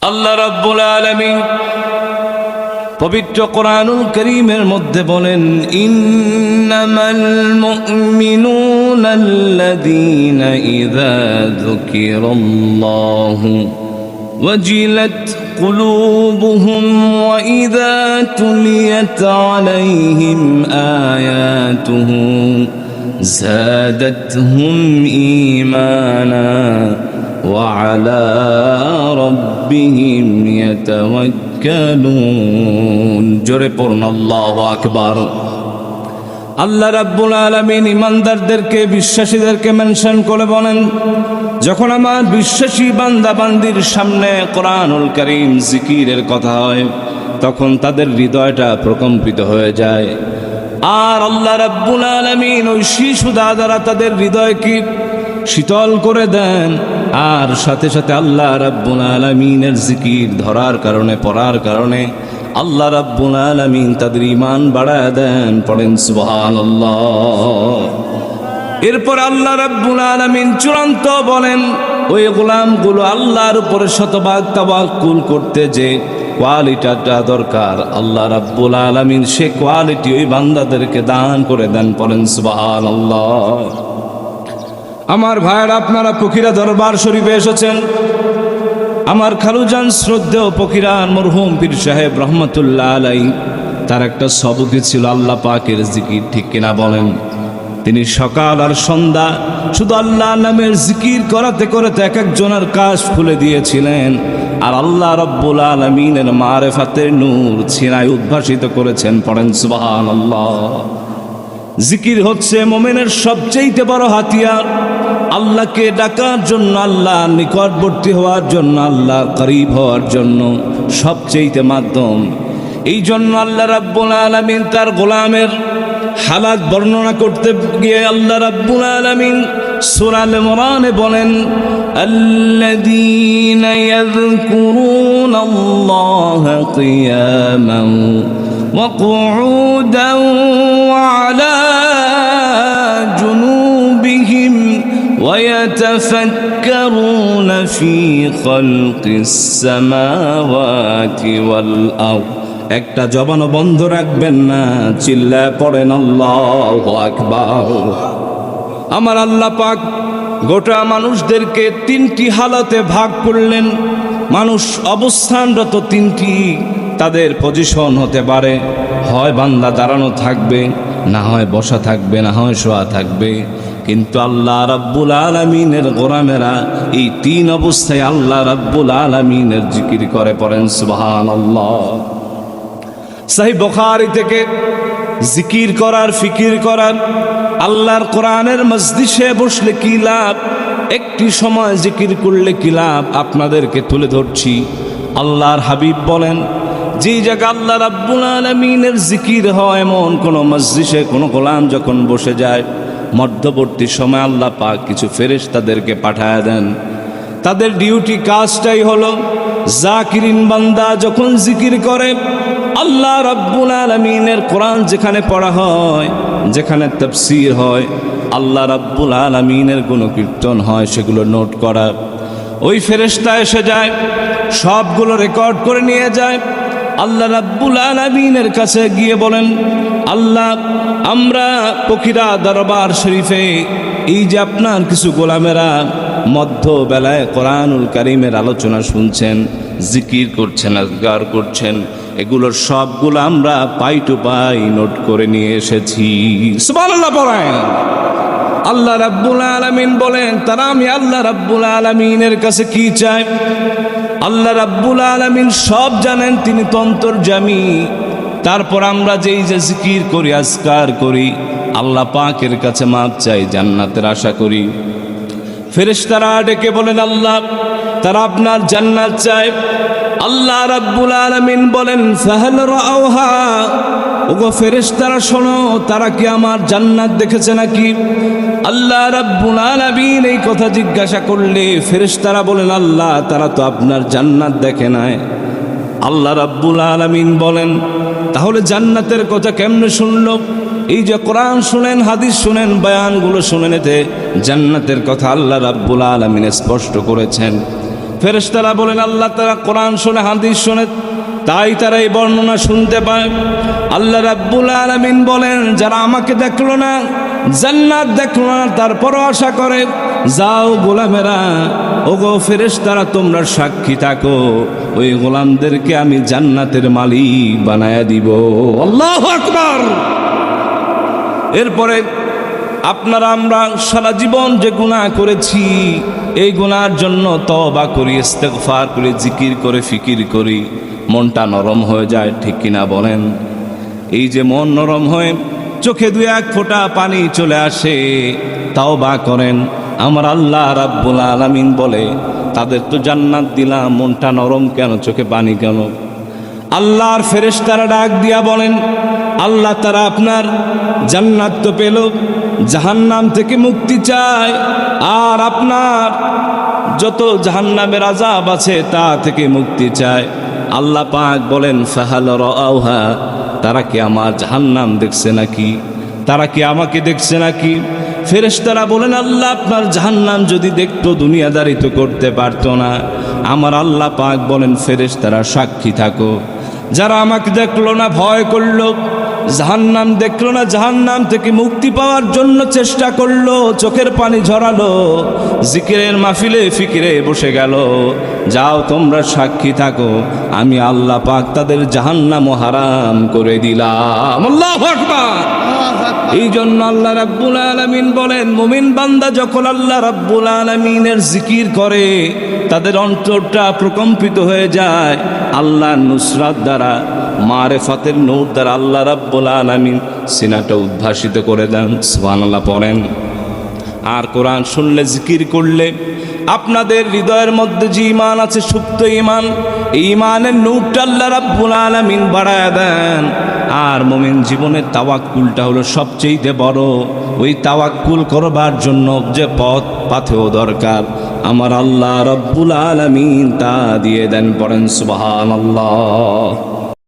আল্লাহ রাব্বুল আলামিন পবিত্র কোরআনুল কারীমের মধ্যে বলেন, ইন্নামাল মুমিনুনা আল্লাযীনা ইযা যুকিরাল্লাহু ওয়াজিলাত কুলুবুহুম ওয়া ইযা তুলিয়াত আলাইহিম আয়াতুহু যাদাতহুম ঈমানা ওয়া আলা রাব্বিহিম ইয়াতাওয়াক্কালুন। জোরে পড়ুন আল্লাহু আকবার। আল্লাহ রাব্বুল আলামিন ইমানদারদেরকে, বিশ্বাসীদেরকে মেনশন করে বলেন, যখন আমার বিশ্বাসী বান্দা বান্দির সামনে কোরআনুল কারীম জিকিরের কথা হয়, তখন তাদের হৃদয়টা প্রকম্পিত হয়ে যায়। আর আল্লাহ রাব্বুল আলামিন ওই শিশুদা দ্বারা তাদের হৃদয়কে শীতল করে দেন। আর সাথে সাথে আল্লাহ রাব্বুল আলামিনের জিকির ধরার কারণে, পড়ার কারণে আল্লাহ রাব্বুল আলামিন তাদের ঈমান বাড়ায় দেন। পড়েন সুবহানাল্লাহ। এরপর আল্লাহ রাব্বুল আলামিন চূড়ান্ত বলেন, ওই গোলামগুলো আল্লাহর উপরে শতভাগ তাওয়াক্কুল করতে যে কোয়ালিটিটা দরকার, আল্লাহ রাব্বুল আলামিন সে কোয়ালিটি ওই বান্দাদেরকে দান করে দেন। পড়েন সুবহানাল্লাহ। আমার ভাইয়েরা, আপনারা ফকিরা দরবার শরীফে এসেছেন। আমার খালুজান শ্রদ্ধেয় ফকিরা মরহুম পীর সাহেব রহমতুল্লাহ আলাইহি, তার একটা সবকি ছিল আল্লাহ পাকের জিকির, ঠিক কিনা বলেন? তিনি সকাল আর সন্ধ্যা শুধু আল্লাহ নামের জিকির করাতে করাতে এক একজনের কাশ খুলে দিয়েছিলেন। আর আল্লাহ রাব্বুল আলামিনের মারেফাতের নূর ছিনায় উদ্ভাসিত করেছেন। পড়েন সুবহানাল্লাহ। জিকির হচ্ছে মুমিনের সবচেয়ে বড় হাতিয়ার। আল্লাহকে ডাকার জন্য, আল্লাহর নিকটবর্তী হওয়ার জন্য, আল্লাহর করিব হওয়ার জন্য সবচেয়ে মাধ্যম। এই জন্য আল্লাহ রাব্বুল আলামিন তার গোলামের হালাত বর্ণনা করতে গিয়ে আল্লাহ রাব্বুল আলামিন সূরা আল ইমরানে বলেন, আল্লাযীনা ইয়াযকুরুনাল্লাহা কিয়ামান ওয়া কুউদান ওয়া আলা জুনুবিহিম ওয়া ইয়াতাফাক্কারুনা ফি খালকিস সামাওয়াতি ওয়াল আরদ। একটা জবানও বন্ধ রাখবেন না, চিল্লায় পড়েন আল্লাহু আকবার। আমার আল্লাহ পাক গোটা মানুষদেরকে তিনটি হালতে ভাগ করলেন। মানুষ অবস্থানরত তিনটি তাদের পজিশন হতে পারে, হয় বান্দা দাঁড়ানো থাকবে, না হয় বসা থাকবে, না হয় শোয়া থাকবে। কিন্তু আল্লাহ রাব্বুল আলামিনের গোলামেরা এই তিন অবস্থায় আল্লাহ রাব্বুল আলামিনের জিকির করে। পড়েন সুবহানাল্লাহ। সহিহ বুখারী থেকে জিকির করার, ফিকির করার, আল্লাহর কোরআনের মজলিসে বসলে কি লাভ, একটি সময় জিকির করলে কি লাভ, আপনাদেরকে তুলে ধরছি। আল্লাহর হাবিব বলেন, যে জায়গা আল্লাহ রাব্বুল আলামিনের জিকির হয়, এমন কোন মজলিসে কোনো গোলাম যখন বসে যায়, মধ্যবর্তী সময় আল্লাহ পাক কিছু ফেরেশতাদেরকে পাঠায় দেন। তাদের ডিউটি, কাজটাই হলো জাকিরিন বান্দা যখন জিকির করে, আল্লাহ রাব্বুল আলামিনের কোরআন যেখানে পড়া হয়, যেখানে তাফসীর হয়, আল্লাহ রাব্বুল আলামিনের গুণকীর্তন হয়, সেগুলো নোট করা। ওই ফেরেশতা এসে যায়, সবগুলো রেকর্ড করে নিয়ে যায়। আল্লাহ রাব্বুল আলামিনের কাছে গিয়ে বলেন, আল্লাহ, আমরা ফকিরা দরবার শরীফে এই যে আপনার কিছু গোলামেরা মধ্যবেলায় কোরআনুল কারীমের আলোচনা শুনছেন, জিকির করছেন, আজকার করছেন, এগুলোর সবগুলো আমরা পাই টু পাই নোট করে নিয়ে এসেছি। সুবহানাল্লাহ পড়েন। আল্লাহ রাব্বুল আলামিন বলেন, তারা আমি আল্লাহ রাব্বুল আলামিনের কাছে কি চাই? আল্লাহ রাব্বুল আলামিন সব জানেন, তিনি তো অন্তর্যামী। তারপর আমরা যেই যে জিকির করি, আজকার করি, আল্লাহ পাকের কাছে মাপ চাই, জান্নাতের আশা করি। ফেরেশতারা ডেকে বলেন, আল্লাহ, তারা আপনার জান্নাত চায়। আল্লাহ রাব্বুল আলামিন বলেন, ফাহাল রাআউহা, ওগো ফেরেশতারা শোনো, তারা কি আমার জান্নাত দেখেছে নাকি? আল্লাহ রাব্বুল আলামিন এই কথা জিজ্ঞাসা করলে ফেরেশতারা বলেন, আল্লাহ, তারা তো আপনার জান্নাত দেখে নাই। আল্লাহ রাব্বুল আলামিন বলেন, তাহলে জান্নাতের কথা কেমনে শুনলো? এই যে কোরআন শুনেন, হাদিস শুনেন, বয়ানগুলো শুনেন, এতে জান্নাতের কথা আল্লাহ রাব্বুল আলামিন স্পষ্ট করেছেন। ফেরেশতারা বলেন আল্লাহ তারা কোরআন শোনে, হাদিস শোনে, তাই তারা এই বর্ণনা শুনতে পায়। আল্লাহ রাব্বুল আলামিন বলেন যারা আমাকে দেখলো না, জান্নাত দেখলো না, তারপরও আশা করে, যাও গোলামেরা, ওগো ফেরেশতারা তোমরা সাক্ষী থাকো, ওই গোলামদেরকে আমি জান্নাতের মালিক বানায়া দিব। আল্লাহু আকবার। এরপরে আপনারা আমরা সারা জীবন যে গুনাহ করেছি, এই গুনার জন্য তওবা করি, ইস্তেগফার করি, জিকির করে, ফিকির করি, মনটা নরম হয়ে যায়, ঠিক কিনা বলেন? এই যে মন নরম হয়ে চোখে দুই এক ফোঁটা পানি চলে আসে, তওবা করেন, আমার আল্লাহ রাব্বুল আলামিন বলে তাদের তো জান্নাত দিলাম, মনটা নরম কেন, চোখে পানি কেন? আল্লাহর ফেরেশতারা ডাক দিয়া বলেন আল্লাহ তারা আপনার জান্নাত তো পেল, জাহান্নাম থেকে মুক্তি চায়, আর আপনার যত জাহান্নামের আযাব আছে তা থেকে মুক্তি চায়। আল্লাহ পাক বলেন ফাহাল রাআউহা, তারা কি আমার জাহান্নাম দেখছে নাকি, তারা কি আমাকে দেখছে নাকি? ফেরেশতারা বলেন আল্লাহ আপনার জাহান্নাম যদি দেখতো দুনিয়াদারি তো করতে পারতো না। আমার আল্লাহ পাক বলেন ফেরেশতারা সাক্ষী থাকো, যারা আমাকে দেখলো না, ভয় করলো, জাহান্নাম দেখলো না, জাহান্নাম থেকে মুক্তি পাওয়ার জন্য চেষ্টা করলো, চোখের পানি ঝরালো, জিকিরের মাহফিলে ফিকিরে বসে গেল, যাও তোমরা সাক্ষী থাকো, আমি আল্লাহ পাক তাদের জাহান্নাম হারাম করে দিলাম। আল্লাহু আকবার। এই জন্য আল্লাহ রাব্বুল আলামিন বলেন মুমিন বান্দা যখন আল্লাহ রাব্বুল আলামিনের জিকির করে, তাদের অন্তরটা প্রকম্পিত হয়ে যায় আল্লাহর নুসরাত দ্বারা, মারেফাতের নূর দ্বারা আল্লাহ রাব্বুল আলামিন সিনাটা উদ্ভাসিত করে দেন। সুবহানাল্লাহ পড়েন। আর কোরআন শুনলে, জিকির করলে আপনাদের হৃদয়ের মধ্যে যে ঈমান আছে, সুপ্ত ঈমান, এই ঈমানের নূরটা আল্লাহ রাব্বুল আলামিন বাড়ায়া দেন। আর মুমিন জীবনের তাওয়াক্কুলটা হলো সবচেয়ে বড়। ওই তাওয়াক্কুল করবার জন্য যে পাথেও দরকার, আমার আল্লাহ রাব্বুল আলামিন তা দিয়ে দেন। পড়েন সুবহানাল্লাহ।